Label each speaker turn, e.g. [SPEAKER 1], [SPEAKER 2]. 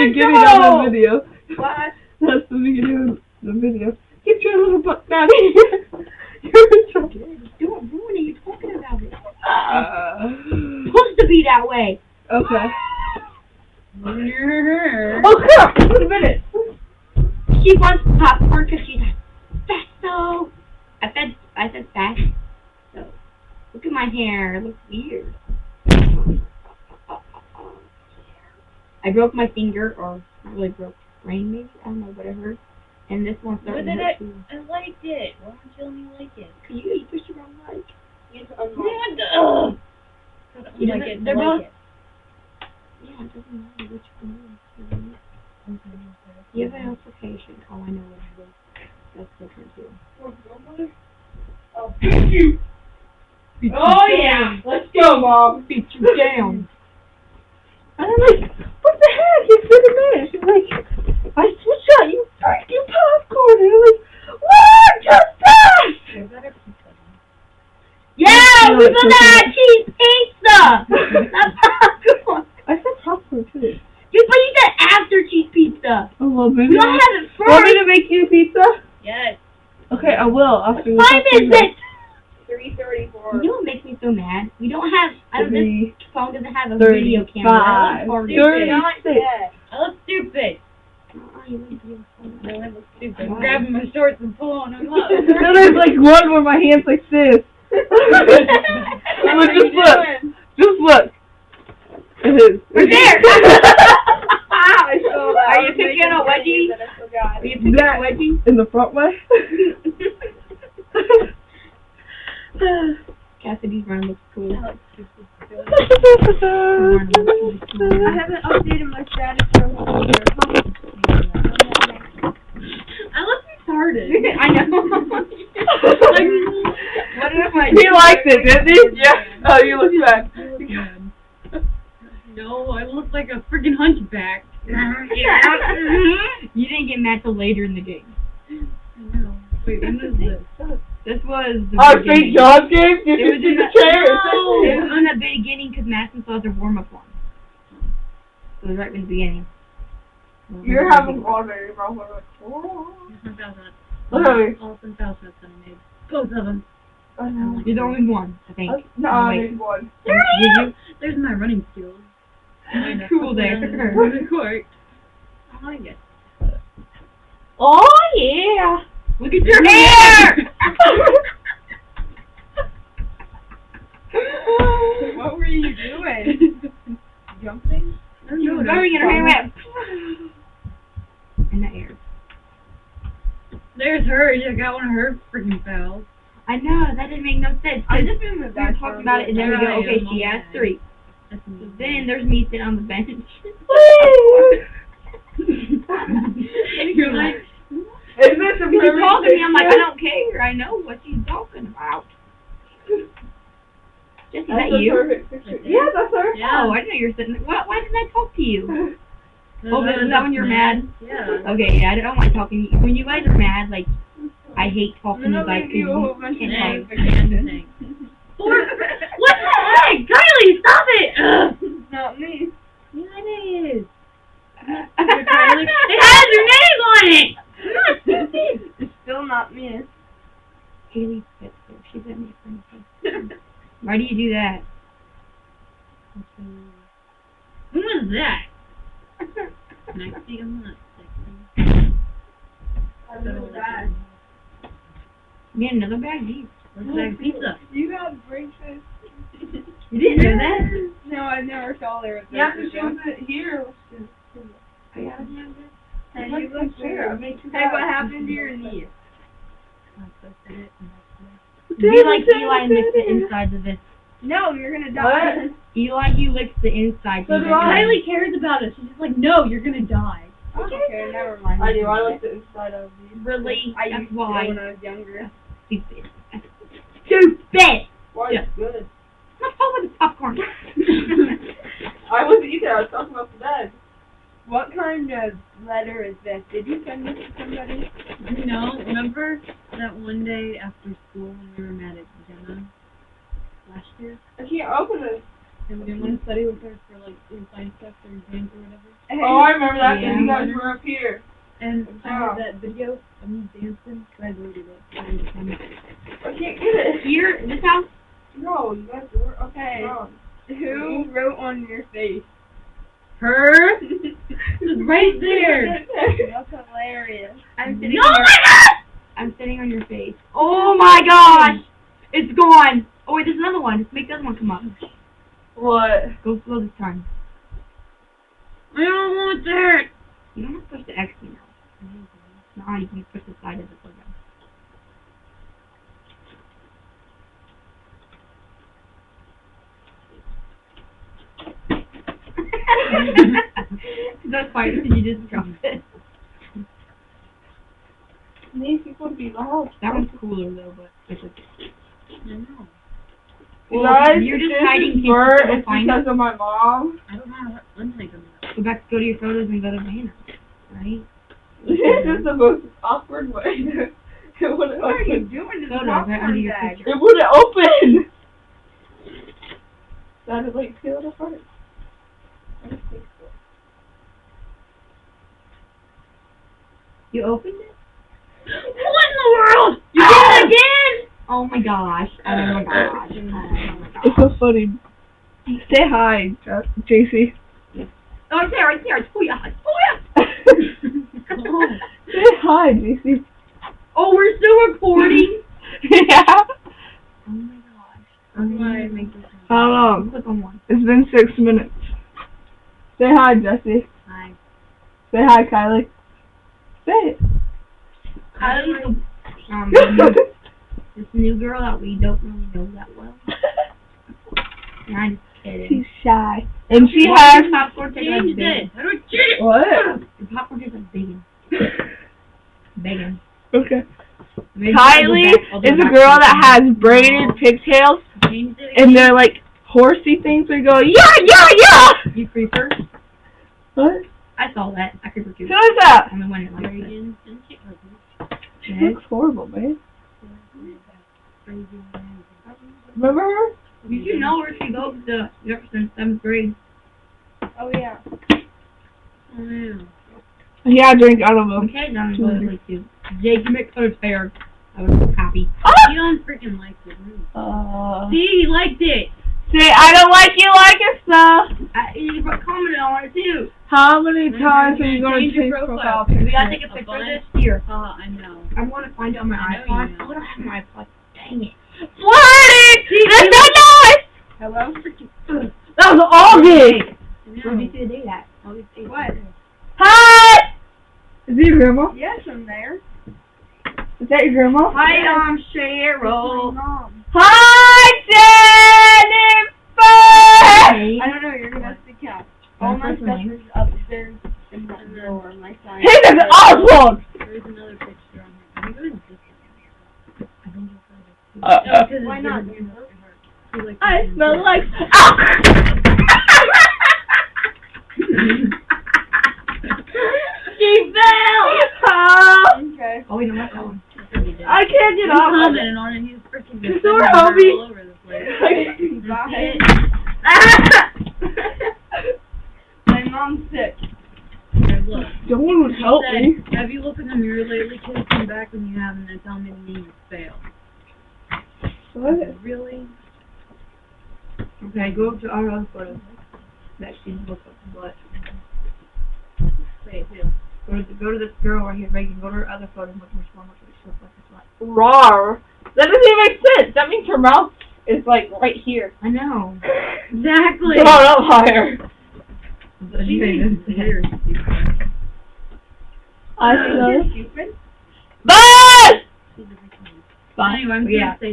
[SPEAKER 1] beginning of the video.
[SPEAKER 2] What?
[SPEAKER 1] That's the beginning of the video. Get your little butt down here.
[SPEAKER 2] Don't ruin it. You're talking about it. It's supposed to be that way.
[SPEAKER 1] Okay.
[SPEAKER 2] Oh,
[SPEAKER 1] Oh crap! Wait a minute.
[SPEAKER 2] She wants popcorn because she's like, fasto. I said fast. So, look at my hair. It looks weird. I broke my finger, or not really broke, sprain maybe. I don't know, but it hurt. And this one's starting to hurt too.
[SPEAKER 3] I liked it. Why don't you let me like it?
[SPEAKER 2] Cause you pushed the wrong mic.
[SPEAKER 3] You have to unlike it.
[SPEAKER 2] They're
[SPEAKER 3] Like
[SPEAKER 2] both.
[SPEAKER 3] it.
[SPEAKER 2] Yeah, it doesn't matter which one. You have an application. Oh, I know what it is. That's different too.
[SPEAKER 1] Oh yeah. Let's go, Mom.
[SPEAKER 2] Beat you down.
[SPEAKER 1] And I'm like, what the heck? He's sitting there. She's like, I switch out. You freaking popcorn. And I'm like, what? Just that.
[SPEAKER 3] Is that a pizza?
[SPEAKER 2] Yeah, we got that cheese pizza. Not popcorn.
[SPEAKER 1] I said popcorn too.
[SPEAKER 2] Dude, but you said after cheese pizza.
[SPEAKER 1] Oh, well, maybe.
[SPEAKER 2] You don't have it first.
[SPEAKER 1] Want me to make you pizza?
[SPEAKER 3] Yes.
[SPEAKER 1] Okay, I will. After
[SPEAKER 2] What time is it?
[SPEAKER 3] 3:34.
[SPEAKER 2] You know what makes me so mad? We don't have. This phone doesn't have a
[SPEAKER 1] 35.
[SPEAKER 2] video camera.
[SPEAKER 3] Not
[SPEAKER 1] 36.
[SPEAKER 3] yet. I look stupid.
[SPEAKER 2] Oh, you look beautiful.
[SPEAKER 3] No, I look stupid. I'm grabbing my shorts and pulling them up.
[SPEAKER 1] No, there's like one where my hand's like this. Look, just look. Just look. It is.
[SPEAKER 2] We're there.
[SPEAKER 3] I saw that.
[SPEAKER 2] Are you picking a wedgie?
[SPEAKER 3] I forgot.
[SPEAKER 2] Are you picking a wedgie?
[SPEAKER 1] In the front way.
[SPEAKER 2] Cassidy's run looks cool.
[SPEAKER 3] That looks stupid.
[SPEAKER 2] Her run looks cool.
[SPEAKER 3] I haven't updated my status for I look retarded.
[SPEAKER 2] I know.
[SPEAKER 3] What if I
[SPEAKER 1] He liked it, didn't he? Yeah. Oh, you look bad.
[SPEAKER 3] No, I look like a freaking hunchback.
[SPEAKER 2] You didn't get mad till later in the game.
[SPEAKER 3] I know. Wait, when was this?
[SPEAKER 2] This was the
[SPEAKER 1] Oh,
[SPEAKER 2] beginning.
[SPEAKER 1] St. John's game? You
[SPEAKER 2] It was
[SPEAKER 1] see
[SPEAKER 2] in
[SPEAKER 1] the
[SPEAKER 2] the
[SPEAKER 1] chair?
[SPEAKER 2] It was in the beginning because Madison saw their warm-up one. So it was right in the beginning.
[SPEAKER 1] You're having water, bro.
[SPEAKER 3] Look
[SPEAKER 1] Look at me.
[SPEAKER 3] all some foul shots that I made. Both of them.
[SPEAKER 2] You're the only one, I think.
[SPEAKER 1] No,
[SPEAKER 2] Oh, wait.
[SPEAKER 1] there's one.
[SPEAKER 2] Did you?
[SPEAKER 3] There's my running skills.
[SPEAKER 2] Cool there.
[SPEAKER 3] The court. I like it.
[SPEAKER 2] Oh, yeah. Look at your hair!
[SPEAKER 3] What were you doing? Jumping?
[SPEAKER 2] She was going and her hair went in the air.
[SPEAKER 3] There's her. You got one of her freaking fouls.
[SPEAKER 2] I know, that didn't make no sense.
[SPEAKER 3] I
[SPEAKER 2] We
[SPEAKER 3] just been with that.
[SPEAKER 2] talked about it and then we go,
[SPEAKER 3] Right,
[SPEAKER 2] okay,
[SPEAKER 3] I'm
[SPEAKER 2] she
[SPEAKER 3] all
[SPEAKER 2] has
[SPEAKER 3] mad.
[SPEAKER 2] 3.
[SPEAKER 3] That's me.
[SPEAKER 2] Then there's me sitting on the bench.
[SPEAKER 3] You're like,
[SPEAKER 1] Is this a
[SPEAKER 2] She's talking to me, I'm like, I don't care. I know what she's talking about. Jesse, is that you?
[SPEAKER 1] Yeah, that's her.
[SPEAKER 3] yeah.
[SPEAKER 2] Oh, I didn't know you were sitting there. Why didn't I talk to you?
[SPEAKER 3] No,
[SPEAKER 2] Oh, is that when you're mad?
[SPEAKER 3] Yeah.
[SPEAKER 2] Okay, yeah, I don't like talking to you. When you guys are mad, like, I hate talking to you guys because you can't
[SPEAKER 3] Thanks.
[SPEAKER 2] talk.
[SPEAKER 3] Thanks. What the heck? Kylie, stop it! Ugh.
[SPEAKER 1] Not me.
[SPEAKER 3] Yeah, it is. It has your name on it! I'm not stupid.
[SPEAKER 1] It's still not me.
[SPEAKER 2] Haley Spitzer, she sent me a friend request. Why do you do that?
[SPEAKER 3] When was that? Next week, I'm not sexy.
[SPEAKER 2] Me another bag? Jeez.
[SPEAKER 3] Let's bag pizza.
[SPEAKER 1] You got braces.
[SPEAKER 2] You didn't know that?
[SPEAKER 1] No, I never saw there.
[SPEAKER 3] Yeah,
[SPEAKER 1] because she wasn't here.
[SPEAKER 2] I got it.
[SPEAKER 1] Hey, you look fair. Hey, what happened to your knee?
[SPEAKER 2] Be like Eli and lick the insides of it.
[SPEAKER 1] No, you're gonna die.
[SPEAKER 2] Eli, you licks the inside.
[SPEAKER 1] So do I.
[SPEAKER 3] Kylie cares about it. She's just like, no, you're gonna die.
[SPEAKER 1] Okay, never mind. I do. I like the inside of these.
[SPEAKER 2] Really?
[SPEAKER 1] I
[SPEAKER 2] That's
[SPEAKER 1] used to
[SPEAKER 2] why.
[SPEAKER 1] when I was younger.
[SPEAKER 2] Stupid. Stupid!
[SPEAKER 1] Why?
[SPEAKER 2] Yeah.
[SPEAKER 1] It's good.
[SPEAKER 2] I'm not talking about the popcorn.
[SPEAKER 1] I wasn't either. I was talking about the bed. What kind of letter is this? Did you send this to somebody?
[SPEAKER 3] No, remember that one day after school when we were mad at Jenna last year?
[SPEAKER 1] I can't open it.
[SPEAKER 3] And we didn't want to study with her for like inside stuff or exams or whatever.
[SPEAKER 1] Oh, I remember that
[SPEAKER 2] Yeah.
[SPEAKER 1] because you guys were up here.
[SPEAKER 3] And I
[SPEAKER 1] Wow.
[SPEAKER 3] had that video of me dancing, so I deleted it.
[SPEAKER 1] I can't get it.
[SPEAKER 2] Here, this house?
[SPEAKER 1] No, you guys were up
[SPEAKER 4] Hey.
[SPEAKER 1] wrong.
[SPEAKER 4] Who wrote on your face?
[SPEAKER 3] Her? It's right there.
[SPEAKER 4] That's hilarious.
[SPEAKER 2] I'm sitting
[SPEAKER 3] No,
[SPEAKER 2] on your
[SPEAKER 3] my God!
[SPEAKER 2] I'm sitting on your face. Oh my gosh! It's gone! Oh wait, there's another one. Just make the other one come up.
[SPEAKER 1] What?
[SPEAKER 2] Go slow this time.
[SPEAKER 3] I don't want that.
[SPEAKER 2] You don't have to push the X key now. No, you can push the side of the program. That's fine. You just drop it.
[SPEAKER 1] These people would be loud.
[SPEAKER 2] That one's cooler though, but it's okay.
[SPEAKER 3] I know.
[SPEAKER 1] You
[SPEAKER 2] Well,
[SPEAKER 1] guys,
[SPEAKER 2] you're just
[SPEAKER 1] this
[SPEAKER 2] hiding
[SPEAKER 1] is
[SPEAKER 2] kids
[SPEAKER 1] Bert,
[SPEAKER 2] to
[SPEAKER 1] it's
[SPEAKER 2] find
[SPEAKER 1] because of my mom.
[SPEAKER 3] I don't know how unlike them.
[SPEAKER 2] Go back, go to your photos and go to Vanna, right?
[SPEAKER 1] This is the most awkward way. It wouldn't
[SPEAKER 4] What are you
[SPEAKER 1] open.
[SPEAKER 4] doing to the
[SPEAKER 2] Photos right under
[SPEAKER 4] popcorn
[SPEAKER 2] your
[SPEAKER 4] bag?
[SPEAKER 2] picture.
[SPEAKER 1] It wouldn't open. That is like peel it apart. I just think so.
[SPEAKER 2] You opened it?
[SPEAKER 3] What in the world? You
[SPEAKER 1] Ah!
[SPEAKER 3] did it again?
[SPEAKER 2] Oh my gosh. Oh my gosh. Oh my gosh.
[SPEAKER 1] It's so funny. Say hi, JC.
[SPEAKER 2] Oh, it's there, right there. It's Booyah. It's Booyah.
[SPEAKER 1] Say hi, JC.
[SPEAKER 2] Oh, we're still recording?
[SPEAKER 1] Yeah.
[SPEAKER 2] Oh my gosh.
[SPEAKER 3] How do I make this one?
[SPEAKER 1] How long?
[SPEAKER 2] Click on one.
[SPEAKER 1] It's been 6 minutes. Say hi, Jesse.
[SPEAKER 3] Hi.
[SPEAKER 1] Say hi, Kylie. Say it.
[SPEAKER 2] Kylie's this new girl that we don't really know that well. And I'm just kidding.
[SPEAKER 1] She's shy. And she
[SPEAKER 2] Why
[SPEAKER 1] has...
[SPEAKER 2] does popcorn taste like
[SPEAKER 3] Change
[SPEAKER 2] bacon?
[SPEAKER 3] it. How do I change it?
[SPEAKER 1] What?
[SPEAKER 2] The popcorn tastes like bacon. Bacon.
[SPEAKER 1] Okay.
[SPEAKER 2] Maybe
[SPEAKER 1] Kylie
[SPEAKER 2] I'll go
[SPEAKER 1] is a
[SPEAKER 2] back
[SPEAKER 1] girl
[SPEAKER 2] to
[SPEAKER 1] that
[SPEAKER 2] the-
[SPEAKER 1] has braided pigtails,
[SPEAKER 3] Change it.
[SPEAKER 1] and they're like horsey things. They go, yeah.
[SPEAKER 2] You creeper?
[SPEAKER 1] What?
[SPEAKER 2] I saw that. I creeper too.
[SPEAKER 1] Who is that?
[SPEAKER 2] I'm the one that likes it.
[SPEAKER 3] Reagan and shit like this.
[SPEAKER 1] She looks horrible, man.
[SPEAKER 3] Crazy.
[SPEAKER 1] Remember her?
[SPEAKER 2] Did you know where she goes to Jefferson 7th grade?
[SPEAKER 4] Oh yeah.
[SPEAKER 3] Oh, yeah.
[SPEAKER 1] Yeah, I drink out of them.
[SPEAKER 2] Okay, now I'm going to play too. Jake, you make colors fair. I was so happy.
[SPEAKER 3] You don't freaking like it.
[SPEAKER 1] See,
[SPEAKER 3] See, he liked it.
[SPEAKER 1] say, I don't like you like it, stuff.
[SPEAKER 2] You commented on it too.
[SPEAKER 1] How many times are you going to
[SPEAKER 3] Change your
[SPEAKER 1] change
[SPEAKER 3] profile.
[SPEAKER 1] profile
[SPEAKER 2] We
[SPEAKER 1] picture?
[SPEAKER 2] gotta take a picture of this here.
[SPEAKER 3] I know.
[SPEAKER 2] I'm going to find it on my
[SPEAKER 3] I know you
[SPEAKER 2] iPod.
[SPEAKER 3] know.
[SPEAKER 2] Oh, I don't have my iPod. Dang it.
[SPEAKER 1] Flirty! That's so nice!
[SPEAKER 4] Hello?
[SPEAKER 1] That was August!
[SPEAKER 2] Where did you see the date at?
[SPEAKER 4] What?
[SPEAKER 1] Hi! Is it your grandma?
[SPEAKER 4] Yes, I'm there.
[SPEAKER 1] Is that your grandma?
[SPEAKER 2] Hi,
[SPEAKER 4] My
[SPEAKER 2] Cheryl.
[SPEAKER 4] mom.
[SPEAKER 1] Hi, Jennifer!
[SPEAKER 4] I don't know. You're gonna have to count. All my stuff is upstairs in that drawer. My sign.
[SPEAKER 1] Hey, that's awesome!
[SPEAKER 3] There's another picture on here. I think it was this one. I think it's
[SPEAKER 4] Why not?
[SPEAKER 1] I smell like... Ow! She fell!
[SPEAKER 4] Okay.
[SPEAKER 2] Oh, wait, no, that's that one.
[SPEAKER 1] I can't get
[SPEAKER 3] He
[SPEAKER 1] off of it.
[SPEAKER 3] commented on it. He was freaking
[SPEAKER 1] It's
[SPEAKER 3] defending
[SPEAKER 1] so
[SPEAKER 3] her
[SPEAKER 1] heavy.
[SPEAKER 3] all over the place.
[SPEAKER 4] Bye.
[SPEAKER 1] Ah!
[SPEAKER 4] My mom's sick.
[SPEAKER 3] Hey, look.
[SPEAKER 1] Someone would
[SPEAKER 3] He
[SPEAKER 1] help
[SPEAKER 3] said,
[SPEAKER 1] me.
[SPEAKER 3] have you looked in the mirror lately? Kids come back when you have, and they tell me the name is fail.
[SPEAKER 1] What?
[SPEAKER 3] Really?
[SPEAKER 2] Okay, go up to our other photo. That she's looking at what?
[SPEAKER 3] Wait, who?
[SPEAKER 2] Go to this girl right here, Reagan. Go to her other photo and look at which one. Look at what she looks like.
[SPEAKER 1] Rawr. That doesn't even make sense. That means her mouth is like right here.
[SPEAKER 2] I know.
[SPEAKER 3] Exactly.
[SPEAKER 1] Come on up higher.
[SPEAKER 3] Weird.
[SPEAKER 1] I feel.
[SPEAKER 4] Stupid.
[SPEAKER 1] Bye!
[SPEAKER 3] Anyway, I'm
[SPEAKER 2] Yeah.
[SPEAKER 3] gonna say